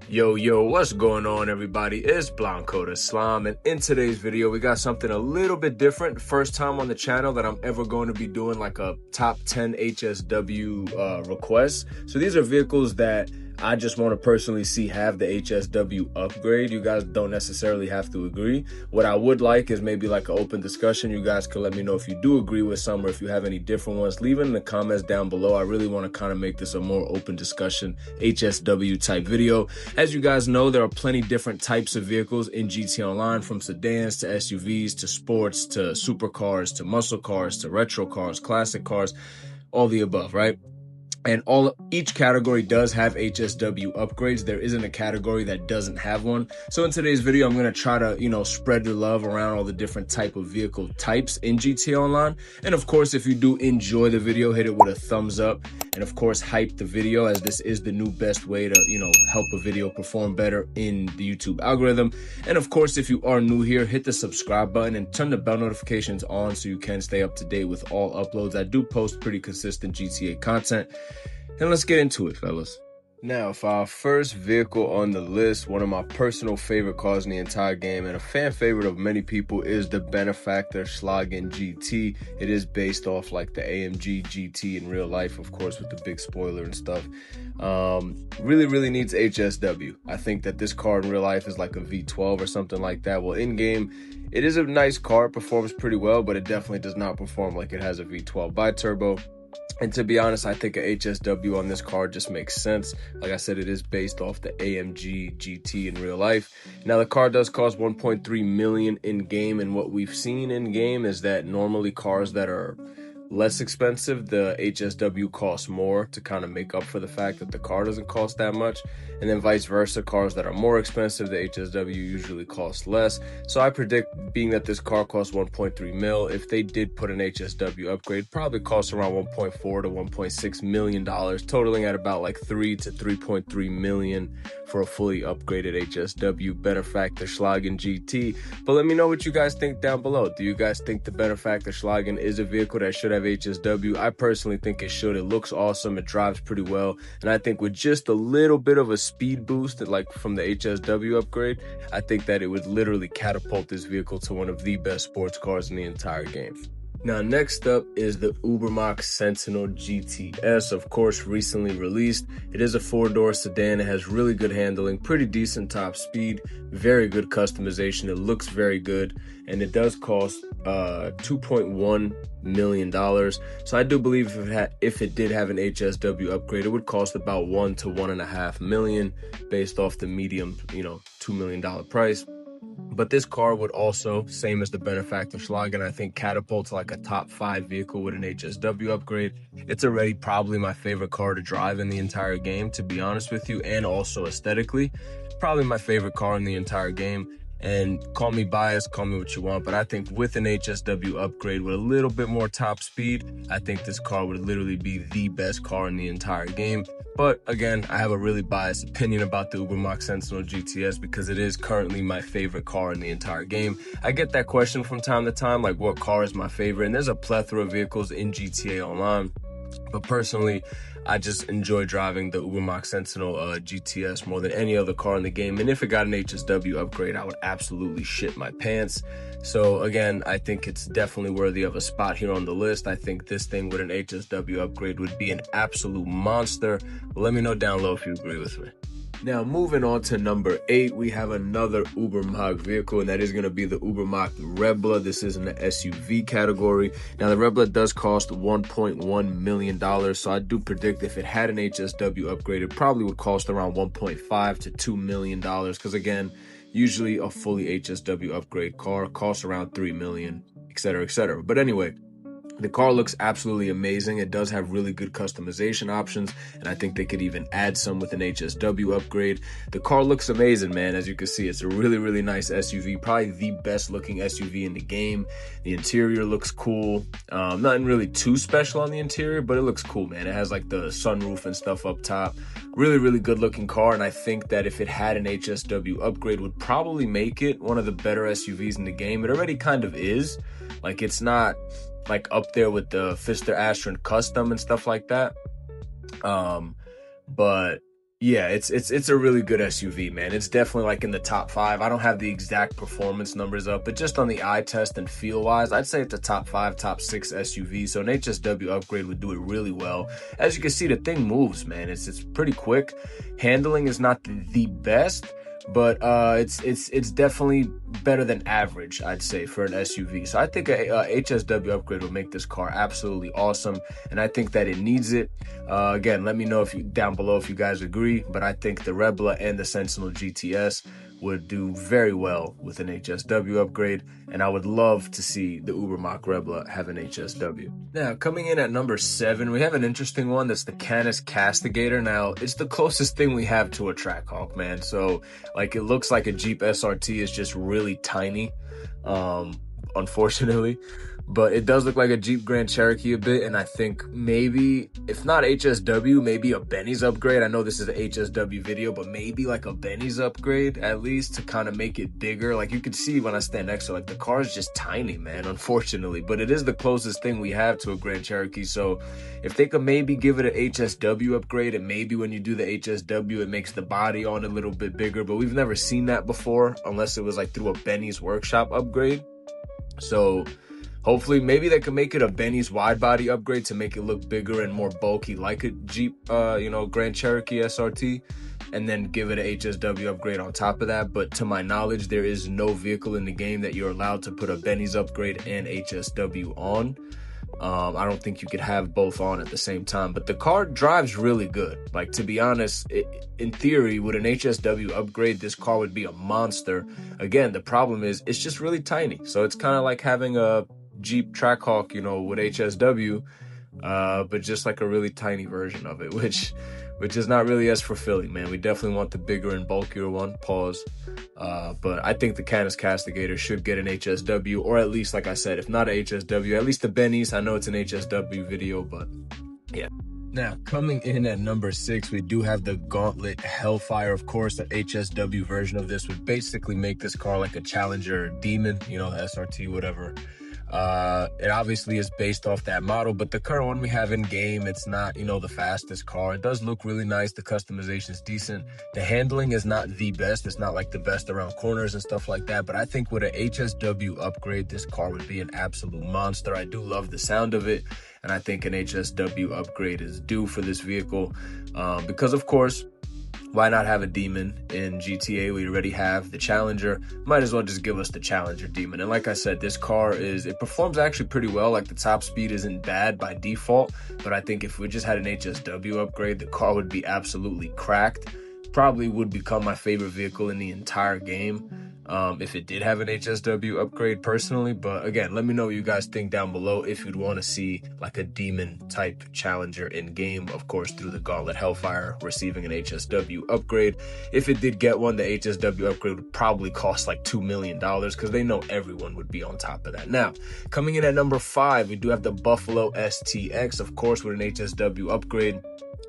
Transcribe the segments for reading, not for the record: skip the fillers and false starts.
Yo, what's going on, everybody? It's Blanco the Slime, and in today's video, we got something a little bit different. First time on the channel that I'm ever going to be doing like a top 10 HSW requests. So these are vehicles that I just want to personally see have the HSW upgrade. You guys don't necessarily have to agree. What I would like is maybe like an open discussion. You guys can let me know if you do agree with some or if you have any different ones. Leave it in the comments down below. I really want to kind of make this a more open discussion HSW type video. As you guys know, there are plenty different types of vehicles in GT Online, from sedans to SUVs to sports to supercars to muscle cars to retro cars, classic cars, all the above, right? And each category does have HSW upgrades. There isn't a category that doesn't have one. So in today's video, I'm going to try to, spread the love around all the different type of vehicle types in GT Online. And of course, if you do enjoy the video, hit it with a thumbs up. And of course, hype the video, as this is the new best way to, help a video perform better in the YouTube algorithm. And of course, if you are new here, hit the subscribe button and turn the bell notifications on so you can stay up to date with all uploads. I do post pretty consistent GTA content. And let's get into it, fellas. Now, for our first vehicle on the list, one of my personal favorite cars in the entire game and a fan favorite of many people is the Benefactor Schlagen GT. It is based off like the AMG GT in real life, of course, with the big spoiler and stuff. Really needs HSW. I think that this car in real life is like a V12 or something like that. Well, in game, it is a nice car, it performs pretty well, but it definitely does not perform like it has a V12 bi-turbo. And to be honest, I think a HSW on this car just makes sense. Like I said, it is based off the AMG GT in real life. Now, the car does cost $1.3 million in game, and what we've seen in game is that normally cars that are less expensive, the HSW costs more to kind of make up for the fact that the car doesn't cost that much. And then vice versa, cars that are more expensive, the HSW usually costs less. So I predict, being that this car costs 1.3 mil, if they did put an HSW upgrade, probably costs around 1.4 to 1.6 million dollars, totaling at about like 3 to 3.3 million for a fully upgraded HSW Benefactor Schlagen GT. But let me know what you guys think down below. Do you guys think the Benefactor Schlagen is a vehicle that should have HSW? I personally think it should. It looks awesome, it drives pretty well, and I think with just a little bit of a speed boost, like from the HSW upgrade, I think that it would literally catapult this vehicle to one of the best sports cars in the entire game. Now, next up is the Ubermacht Sentinel GTS, of course, recently released. It is a four-door sedan. It has really good handling, pretty decent top speed, very good customization. It looks very good, and it does cost $2.1 million. So I do believe if it did have an HSW upgrade, it would cost about $1 to $1.5 million based off the medium, $2 million price. But this car would also, same as the Benefactor Schlagen, I think catapult to like a top 5 vehicle with an HSW upgrade. It's already probably my favorite car to drive in the entire game, to be honest with you, and also aesthetically. Probably my favorite car in the entire game. And call me biased, call me what you want, but I think with an HSW upgrade with a little bit more top speed, I think this car would literally be the best car in the entire game. But again, I have a really biased opinion about the Ubermacht Sentinel GTS because it is currently my favorite car in the entire game. I get that question from time to time, like what car is my favorite? And there's a plethora of vehicles in GTA Online. But personally, I just enjoy driving the Ubermacht Sentinel GTS more than any other car in the game. And if it got an HSW upgrade, I would absolutely shit my pants. So again, I think it's definitely worthy of a spot here on the list. I think this thing with an HSW upgrade would be an absolute monster. Let me know down below if you agree with me. Now, moving on to number 8, we have another Ubermacht vehicle, and that is going to be the Ubermacht Rebla. This is in the SUV category. Now, the Rebla does cost $1.1 million, so I do predict if it had an HSW upgrade, it probably would cost around $1.5 to $2 million, because again, usually a fully HSW upgrade car costs around $3 million, etc., etc. But anyway, the car looks absolutely amazing. It does have really good customization options, and I think they could even add some with an HSW upgrade. The car looks amazing, man. As you can see, it's a really nice SUV, probably the best looking SUV in the game. The interior looks cool. Nothing really too special on the interior, but it looks cool, man. It has like the sunroof and stuff up top. Really good looking car, and I think that if it had an HSW upgrade, would probably make it one of the better SUVs in the game. It already kind of is. Like, it's not like up there with the Pfister Custom and stuff like that. But Yeah, it's a really good SUV, man. It's definitely like in the top 5. I don't have the exact performance numbers up, but just on the eye test and feel wise, I'd say it's a top 5, top 6 SUV. So an HSW upgrade would do it really well. As you can see, the thing moves, man. It's pretty quick. Handling is not the best, but it's definitely better than average, I'd say, for an SUV. So I think a HSW upgrade will make this car absolutely awesome, and I think that it needs it. Again, let me know if you down below if you guys agree, but I think the Rebla and the Sentinel GTS would do very well with an HSW upgrade, and I would love to see the Ubermacht Rebla have an HSW. Now, coming in at number 7, we have an interesting one. That's the Canis Castigator. Now, it's the closest thing we have to a Trackhawk, man. So, like, it looks like a Jeep SRT is just really tiny, unfortunately. But it does look like a Jeep Grand Cherokee a bit, and I think maybe, if not HSW, maybe a Benny's upgrade. I know this is an HSW video, but maybe like a Benny's upgrade at least to kind of make it bigger. Like you can see when I stand next to it, like the car is just tiny, man, unfortunately. But it is the closest thing we have to a Grand Cherokee, so if they could maybe give it an HSW upgrade, and maybe when you do the HSW, it makes the body on it a little bit bigger, but we've never seen that before unless it was like through a Benny's workshop upgrade. So hopefully, maybe they can make it a Benny's wide body upgrade to make it look bigger and more bulky like a Jeep, you know, Grand Cherokee SRT, and then give it an HSW upgrade on top of that. But to my knowledge, there is no vehicle in the game that you're allowed to put a Benny's upgrade and HSW on. I don't think you could have both on at the same time, but the car drives really good. Like, to be honest, in theory, with an HSW upgrade, this car would be a monster. Again, the problem is it's just really tiny. So it's kind of like having a Jeep Trackhawk, you know, with HSW, but just like a really tiny version of it, which is not really as fulfilling, man. We definitely want the bigger and bulkier one, pause. But I think the Canis Castigator should get an HSW, or at least, like I said, if not a HSW, at least the Benny's. I know it's an HSW video, but yeah. Now, coming in at number 6, we do have the Gauntlet Hellfire. Of course, the HSW version of this would basically make this car like a Challenger Demon, you know, the SRT, whatever. It obviously is based off that model, but the current one we have in game, it's not, you know, the fastest car. It does look really nice. The customization is decent. The handling is not the best. It's not like the best around corners and stuff like that, but I think with an HSW upgrade, this car would be an absolute monster. I do love the sound of it, and I think an HSW upgrade is due for this vehicle, because of course, why not have a Demon in GTA? We already have the Challenger. Might as well just give us the Challenger Demon. And like I said, this car it performs actually pretty well. Like, the top speed isn't bad by default, but I think if we just had an HSW upgrade, the car would be absolutely cracked. Probably would become my favorite vehicle in the entire game, if it did have an HSW upgrade personally. But again, let me know what you guys think down below if you'd want to see like a Demon type Challenger in game, of course through the Gauntlet Hellfire receiving an HSW upgrade. If it did get one, the HSW upgrade would probably cost like $2 million, because they know everyone would be on top of that. Now, coming in at number 5, we do have the Buffalo STX, of course, with an HSW upgrade.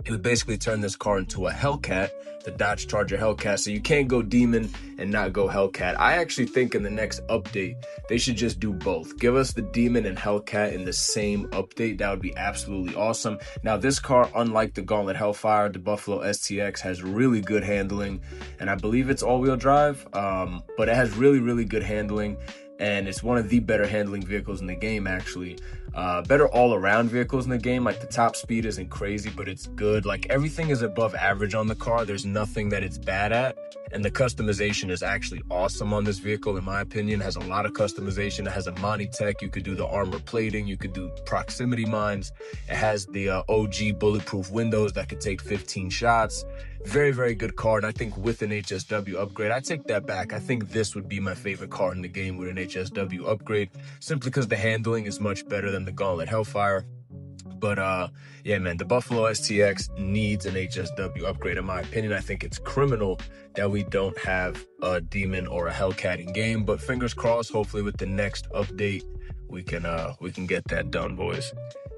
It would basically turn this car into a Hellcat, the Dodge Charger Hellcat. So you can't go Demon and not go Hellcat. I actually think in the next update, they should just do both. Give us the Demon and Hellcat in the same update. That would be absolutely awesome. Now, this car, unlike the Gauntlet Hellfire, the Buffalo STX has really good handling, and I believe it's all-wheel drive, but it has really, really good handling. And it's one of the better handling vehicles in the game, actually. Better all-around vehicles in the game. Like, the top speed isn't crazy, but it's good. Like, everything is above average on the car. There's nothing that it's bad at. And the customization is actually awesome on this vehicle, in my opinion. It has a lot of customization. It has a Monty Tech. You could do the armor plating. You could do proximity mines. It has the OG bulletproof windows that could take 15 shots. Very, very good car. And I think with an HSW upgrade, I take that back. I think this would be my favorite car in the game with an HSW upgrade, simply because the handling is much better than the Gauntlet Hellfire. But yeah, man, the Buffalo STX needs an HSW upgrade, in my opinion. I think it's criminal that we don't have a Demon or a Hellcat in game, but fingers crossed, hopefully with the next update, we can get that done, boys.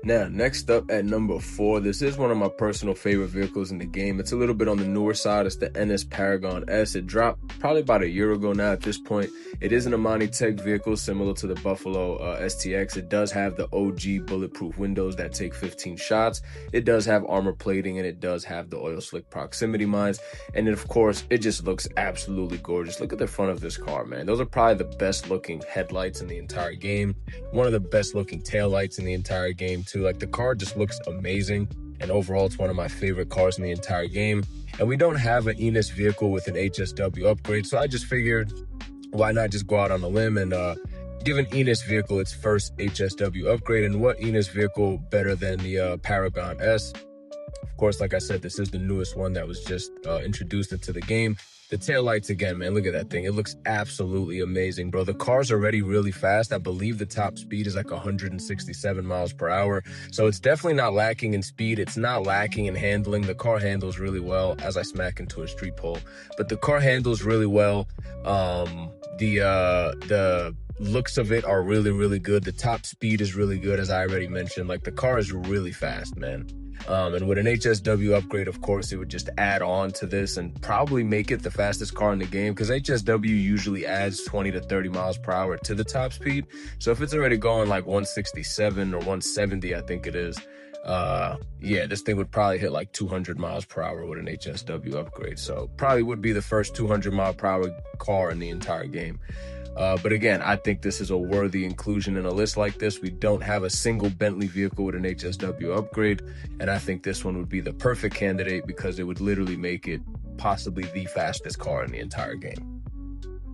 Now, next up at number 4, this is one of my personal favorite vehicles in the game. It's a little bit on the newer side. It's the Enus Paragon S. It dropped probably about a year ago now at this point. It is an Amani Tech vehicle similar to the Buffalo STX. It does have the OG bulletproof windows that take 15 shots. It does have armor plating, and it does have the oil slick proximity mines. And then, of course, it just looks absolutely gorgeous. Look at the front of this car, man. Those are probably the best looking headlights in the entire game. One of the best looking taillights in the entire game too. Like, the car just looks amazing, and overall it's one of my favorite cars in the entire game. And we don't have an Enus vehicle with an HSW upgrade, so I just figured why not just go out on a limb and give an Enus vehicle its first HSW upgrade. And what Enus vehicle better than the Paragon S? Of course, like I said, this is the newest one that was just introduced into the game. The taillights, again, man, look at that thing. It looks absolutely amazing, bro. The car's already really fast. I believe the top speed is like 167 miles per hour. So it's definitely not lacking in speed. It's not lacking in handling. The car handles really well as I smack into a street pole. But the car handles really well. The looks of it are really, really good. The top speed is really good, as I already mentioned. Like, the car is really fast, man. And with an HSW upgrade, of course, it would just add on to this and probably make it the fastest car in the game, because HSW usually adds 20 to 30 miles per hour to the top speed. So if it's already going like 167 or 170, I think it is, yeah, this thing would probably hit like 200 miles per hour with an HSW upgrade. So probably would be the first 200 mile per hour car in the entire game. But again, I think this is a worthy inclusion in a list like this. We don't have a single Bentley vehicle with an HSW upgrade, and I think this one would be the perfect candidate because it would literally make it possibly the fastest car in the entire game.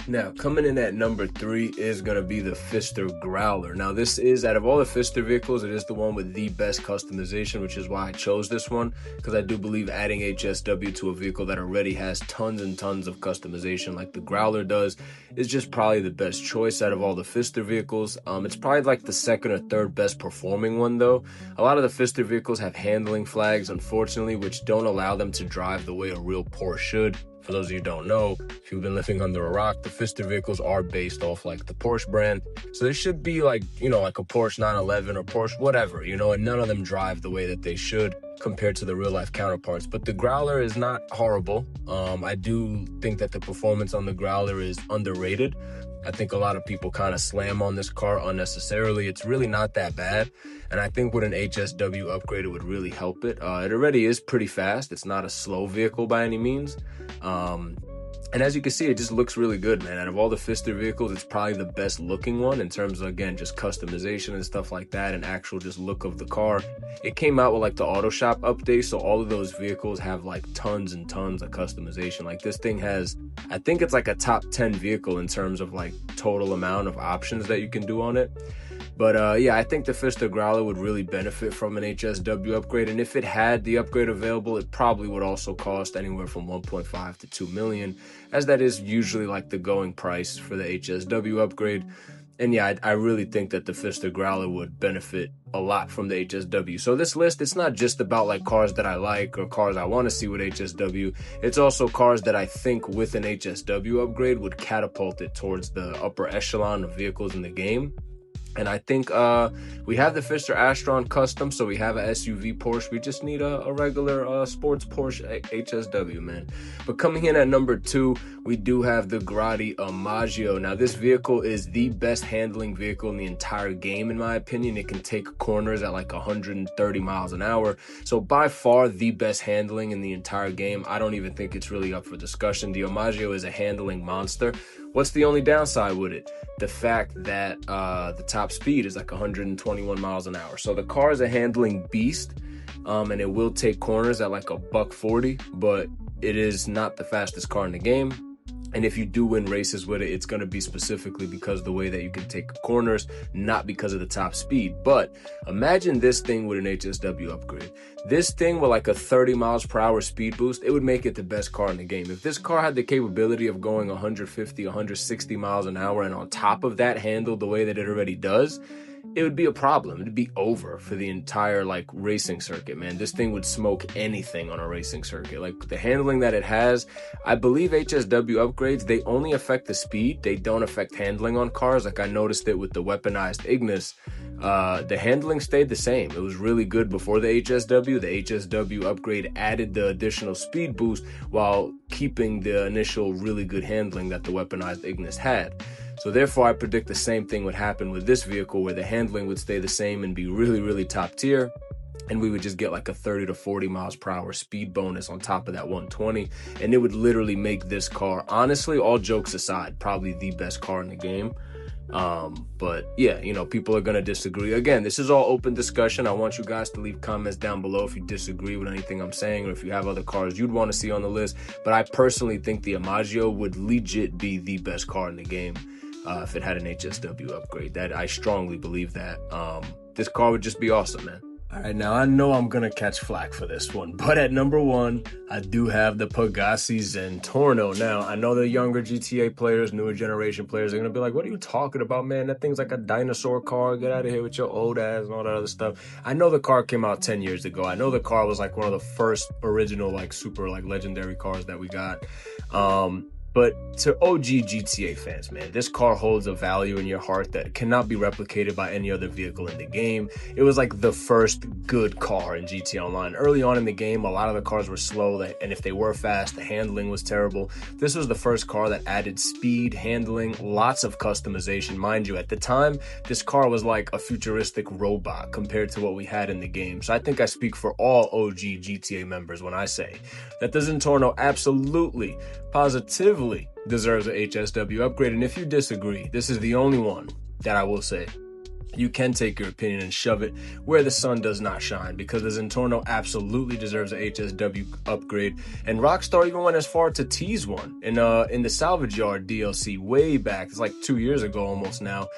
Now, coming in at number 3 is going to be the Pfister Growler. Now, this is, out of all the Pfister vehicles, it is the one with the best customization, which is why I chose this one, because I do believe adding HSW to a vehicle that already has tons and tons of customization like the Growler does is just probably the best choice out of all the Pfister vehicles. It's probably like the second or third best performing one, though. A lot of the Pfister vehicles have handling flags, unfortunately, which don't allow them to drive the way a real Porsche should. For those of you who don't know, if you've been living under a rock, the Pfister vehicles are based off like the Porsche brand. So they should be like, you know, like a Porsche 911 or Porsche whatever, you know, and none of them drive the way that they should compared to the real life counterparts. But the Growler is not horrible. I do think that the performance on the Growler is underrated. I think a lot of people kind of slam on this car unnecessarily. It's really not that bad. And I think with an HSW upgrade, it would really help it. It already is pretty fast. It's not a slow vehicle by any means. And as you can see, it just looks really good, man. Out of all the Pfister vehicles, it's probably the best looking one in terms of, again, just customization and stuff like that and actual just look of the car. It came out with like the Auto Shop update, so all of those vehicles have like tons and tons of customization. Like, this thing has, I think it's like a top 10 vehicle in terms of like total amount of options that you can do on it. But yeah, I think the Pfister Growler would really benefit from an HSW upgrade, and if it had the upgrade available, it probably would also cost anywhere from 1.5 to 2 million, as that is usually like the going price for the HSW upgrade. And yeah, I really think that the Pfister Growler would benefit a lot from the HSW. So this list, it's not just about like cars that I like or cars I want to see with HSW. It's also cars that I think with an HSW upgrade would catapult it towards the upper echelon of vehicles in the game. And I think we have the Pfister Astron Custom, so we have a SUV Porsche. We just need a regular sports Porsche HSW, man. But coming in at number 2, we do have the Grotti Omaggio. Now, this vehicle is the best handling vehicle in the entire game, in my opinion. It can take corners at like 130 miles an hour. So by far the best handling in the entire game. I don't even think it's really up for discussion. The Omaggio is a handling monster. What's the only downside with it? The fact that the top speed is like 121 miles an hour. So the car is a handling beast, and it will take corners at like a $140, but it is not the fastest car in the game. And if you do win races with it, it's going to be specifically because of the way that you can take corners, not because of the top speed. But imagine this thing with an HSW upgrade. This thing with like a 30 miles per hour speed boost, it would make it the best car in the game. If this car had the capability of going 150, 160 miles an hour, and on top of that handled the way that it already does, it would be a problem. It'd be over for the entire like racing circuit, man. This thing would smoke anything on a racing circuit. Like the handling that it has, I believe HSW upgrades, they only affect the speed. They don't affect handling on cars. Like I noticed it with the weaponized Ignis. The handling stayed the same. It was really good before the HSW. The HSW upgrade added the additional speed boost while keeping the initial really good handling that the weaponized Ignis had. So therefore, I predict the same thing would happen with this vehicle, where the handling would stay the same and be really, really top tier. And we would just get like a 30 to 40 miles per hour speed bonus on top of that 120. And it would literally make this car, honestly, all jokes aside, probably the best car in the game. But yeah, you know, people are going to disagree. Again, this is all open discussion. I want you guys to leave comments down below if you disagree with anything I'm saying, or if you have other cars you'd want to see on the list. But I personally think the Omaggio would legit be the best car in the game. If it had an HSW upgrade. That I strongly believe that. This car would just be awesome, man. All right, now I know I'm gonna catch flack for this one, but at number 1, I do have the Pagasi Zentorno. Now, I know the younger GTA players, newer generation players are gonna be like, what are you talking about, man? That thing's like a dinosaur car. Get out of here with your old ass and all that other stuff. I know the car came out 10 years ago. I know the car was like one of the first original, like super like legendary cars that we got. But to OG GTA fans, man, this car holds a value in your heart that cannot be replicated by any other vehicle in the game. It was like the first good car in GTA Online. Early on in the game, a lot of the cars were slow, and if they were fast, the handling was terrible. This was the first car that added speed, handling, lots of customization. Mind you, at the time, this car was like a futuristic robot compared to what we had in the game. So I think I speak for all OG GTA members when I say that the Zentorno absolutely, positively deserves an HSW upgrade. And if you disagree, this is the only one that I will say you can take your opinion and shove it where the sun does not shine, because the Zentorno absolutely deserves an HSW upgrade. And Rockstar even went as far to tease one in the Salvage Yard DLC way back. It's like 2 years ago almost now.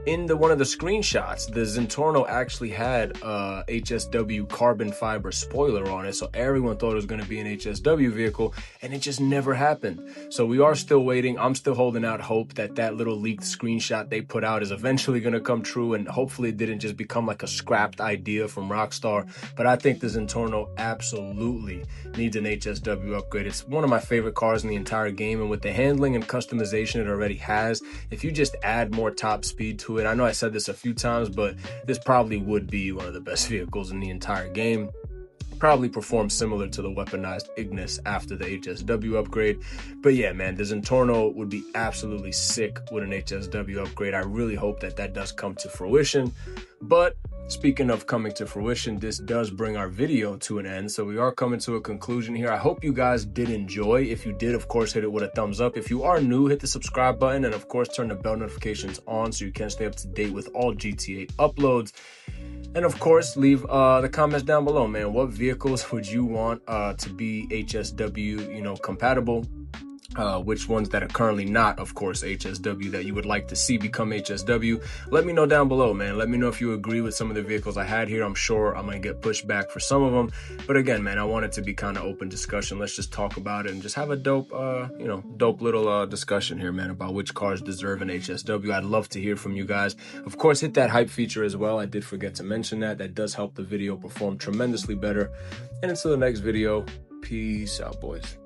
In one of the screenshots, the Zentorno actually had HSW carbon fiber spoiler on it, so everyone thought it was going to be an HSW vehicle, and it just never happened. So we are still waiting. I'm still holding out hope that that little leaked screenshot they put out is eventually going to come true, and hopefully it didn't just become like a scrapped idea from Rockstar. But I think the Zentorno absolutely needs an HSW upgrade. It's one of my favorite cars in the entire game, and with the handling and customization it already has, if you just add more top speed to it, I know I said this a few times, but this probably would be one of the best vehicles in the entire game. Probably perform similar to the weaponized Ignis after the HSW upgrade. But yeah, man, the Zentorno would be absolutely sick with an HSW upgrade. I really hope that that does come to fruition. But speaking of coming to fruition, this does bring our video to an end. So we are coming to a conclusion here. I hope you guys did enjoy. If you did, of course, hit it with a thumbs up. If you are new, hit the subscribe button, and of course, turn the bell notifications on so you can stay up to date with all GTA uploads. And of course, leave the comments down below, man. What vehicles would you want to be HSW, compatible? Which ones that are currently not, of course, HSW that you would like to see become HSW. Let me know down below, man. Let me know if you agree with some of the vehicles I had here. I'm sure I'm going to get pushed back for some of them. But again, man, I want it to be kind of open discussion. Let's just talk about it and just have a dope, dope little discussion here, man, about which cars deserve an HSW. I'd love to hear from you guys. Of course, hit that hype feature as well. I did forget to mention that. That does help the video perform tremendously better. And until the next video, peace out, boys.